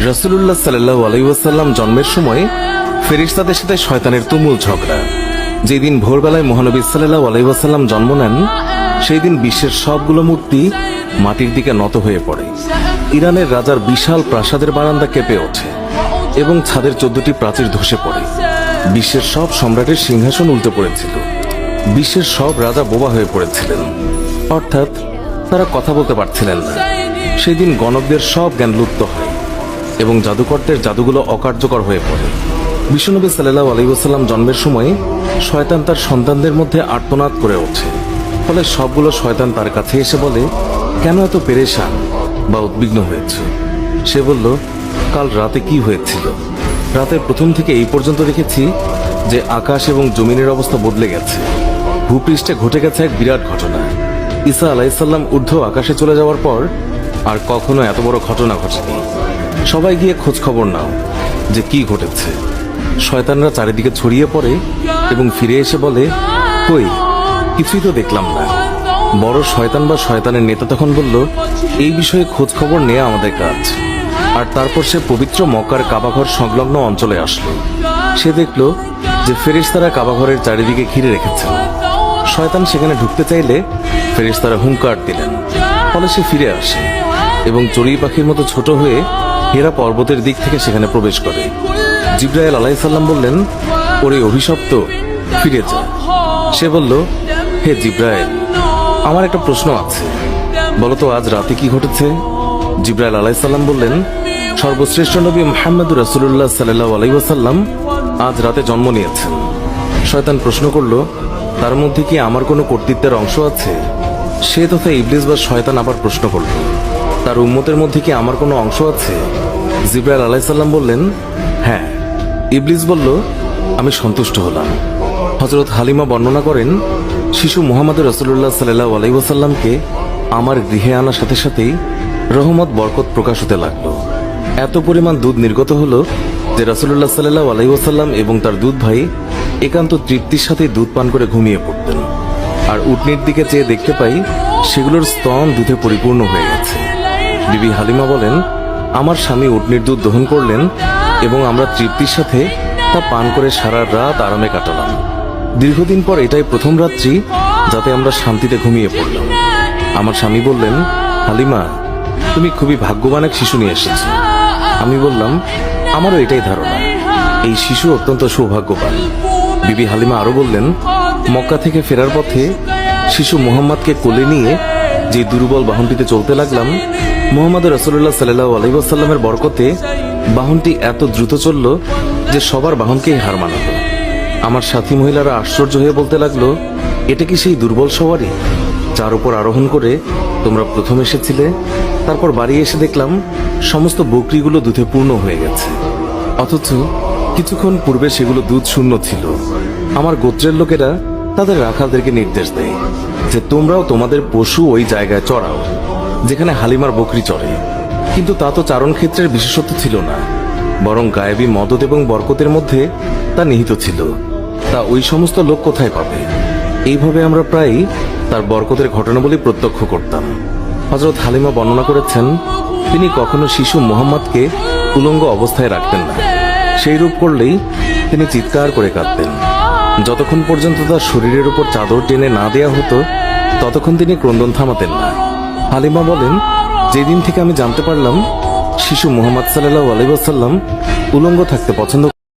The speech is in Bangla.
রাসূলুল্লাহ সাল্লাল্লাহু আলাইহি ওয়াসাল্লাম জন্মের সময় ফেরেশতাদের সাথে শয়তানের তুমুল ঝগড়া। যেদিন ভোরবেলায় মহানবী সাল্লাল্লাহু আলাইহি ওয়াসাল্লাম জন্ম নেন, সেই দিন বিশ্বের সবগুলো মূর্তি মাটির দিকে নত হয়ে পড়ে। ইরানের রাজার বিশাল প্রাসাদের বারান্দা কেঁপে ওঠে এবং ছাদের 14টি প্রাচীর ধসে পড়ে। বিশ্বের সব সম্রাটের সিংহাসন উল্টে পড়েছিল। বিশ্বের সব রাজা বোবা হয়ে পড়েছিলেন, অর্থাৎ তারা কথা বলতে পারছিলেন না। সেই দিন গণকদের সব জ্ঞান লুপ্ত হয় এবং জাদুকরদের জাদুগুলো অকার্যকর হয়ে পড়ে। বিশ্বনবী সাল্লাল্লাহু আলাইহি ওয়াসাল্লাম জন্মের সময় শয়তান তার সন্তানদের মধ্যে আর্তনাদ করে ওঠে। ফলে সবগুলো শয়তান তার কাছে এসে বলে, কেন এত পেরেশান বা উদ্বিগ্ন হয়েছে? সে বলল, কাল রাতে কি হয়েছিল? রাতের প্রথম থেকে এই পর্যন্ত দেখেছি যে আকাশ এবং জমিনের অবস্থা বদলে গেছে। ভূপৃষ্ঠে ঘটে গেছে এক বিরাট ঘটনা। ঈসা আলাইহিসসালাম ঊর্ধ্ব আকাশে চলে যাওয়ার পর আর কখনো এত বড় ঘটনা ঘটেনি। সবাই গিয়ে খোঁজ খবর নাও যে কি ঘটেছে। শয়তানরা চারিদিকে ছড়িয়ে পড়ে এবং ফিরে এসে বলে, কই, কিছুই তো দেখলাম না। বড় শয়তান বা শয়তানের নেতা তখন বলল, এই বিষয়ে খোঁজ খবর নেওয়া আমাদের কাজ। আর তারপর সে পবিত্র মক্কার কাবাঘর সংলগ্ন অঞ্চলে আসলো। সে দেখল যে ফেরেশতারা কাবাঘরের চারিদিকে ঘিরে রেখেছেন। শয়তান সেখানে ঢুকতে চাইলে ফেরেশতারা হুঙ্কার দিলেন। ফলে সে ফিরে আসে এবং চড়ুই পাখির মতো ছোট হয়ে হেরা পর্বতের দিক থেকে সেখানে প্রবেশ করে। জিবরাইল আলাইহিস সালাম বললেন, ওরে অভিশপ্ত, ফিরে যা। সে বলল, হে জিবরাইল, আমার একটা প্রশ্ন আছে, বলতো আজ রাতে কি ঘটেছে? জিবরাইল আলাইহিস সালাম বললেন, সর্বশ্রেষ্ঠ নবী মুহাম্মদুর রাসূলুল্লাহ সাল্লাল্লাহু আলাইহি ওয়াসাল্লাম আজ রাতে জন্ম নিয়েছেন। শয়তান প্রশ্ন করল, তার মধ্যে কি আমার কোনো কর্তৃত্বের অংশ আছে? সে তথা ইবলিস বা শয়তান আবার প্রশ্ন করল, তার উম্মতের মধ্যে কি আমার কোনো অংশ আছে? জিবরাইল আলাইহিস সালাম বললেন, হ্যাঁ। ইবলিস বলল, আমি সন্তুষ্ট হলাম। হযরত হালিমা বর্ণনা করেন, শিশু মুহাম্মদ রাসূলুল্লাহ সাল্লাল্লাহু আলাইহি ওয়াসাল্লামকে আমার গৃহে আনার সাথে সাথেই রহমত বরকত প্রকাশ হতে লাগলো। এত পরিমাণ দুধ নির্গত হলো যে রাসূলুল্লাহ সাল্লাল্লাহু আলাইহি ওয়াসাল্লাম এবং তার দুধ ভাই একান্ত তৃপ্তির সাথে দুধ পান করে ঘুমিয়ে পড়তেন। আর উটনির দিকে চেয়ে দেখতে পাই সেগুলোর স্তন দুধে পরিপূর্ণ হয়ে গেছে। বিবি হালিমা বলেন, আমার স্বামী উটনির দুধ দহন করলেন এবং আমরা তৃপ্তির সাথে তা পান করে সারা রাত আরামে কাটালাম। দীর্ঘদিন পর এটাই প্রথম রাত্রি যাতে আমরা শান্তিতে ঘুমিয়ে পড়লাম। আমার স্বামী বললেন, হালিমা, তুমি খুবই ভাগ্যবান এক শিশু নিয়ে এসেছো। আমি বললাম, আমারও এটাই ধারণা, এই শিশু অত্যন্ত সৌভাগ্যবান। বিবি হালিমা আরো বললেন, মক্কা থেকে ফেরার পথে শিশু মুহাম্মদকে কোলে নিয়ে যে দুর্বল বাহনটিতে চলতে লাগলাম, মুহাম্মদ রাসূলুল্লাহ সাল্লাল্লাহু আলাইহি ওয়াসাল্লামের বরকতে বাহনটি এত দ্রুত চলল যে সবার বাহনকেই হার মানালো। আমার সাথী মহিলারা আশ্চর্য হয়ে বলতে লাগলো, এটা কি সেই দুর্বল সওয়ারি যার উপর আরোহণ করে তোমরা প্রথম এসেছিলে? তারপর বাড়ি এসে দেখলাম সমস্ত বকরিগুলো দুধে পূর্ণ হয়ে গেছে, অথচ কিছুক্ষণ পূর্বে সেগুলো দুধ শূন্য ছিল। আমার গোত্রের লোকেরা তাদের রাখালদেরকে নির্দেশ দেয় যে তোমরাও তোমাদের পশু ওই জায়গায় চড়াও যেখানে হালিমার বকরি চড়ে। কিন্তু তা তো চারণ ক্ষেত্রের বিশেষত্ব ছিল না, বরং গায়েবী মদত এবং বরকতের মধ্যে তা নিহিত ছিল। তা ওই সমস্ত লোক কোথায় পাবে? এইভাবে আমরা প্রায়ই তার বরকতের ঘটনাবলী প্রত্যক্ষ করতাম। হযরত হালিমা বর্ণনা করেছেন, তিনি কখনো শিশু মুহাম্মদকে উলঙ্গ অবস্থায় রাখতেন না। সেই রূপ করলেই তিনি চিৎকার করে কাঁদতেন। যতক্ষণ পর্যন্ত তার শরীরের উপর চাদর টেনে না দেয়া হতো ততক্ষণ তিনি ক্রন্দন থামাতেন না। হালিমা বলেন, যেদিন থেকে আমি জানতে পারলাম শিশু মুহাম্মদ সাল্লাল্লাহু আলাইহি ওয়াসাল্লাম উলঙ্গ থাকতে পছন্দ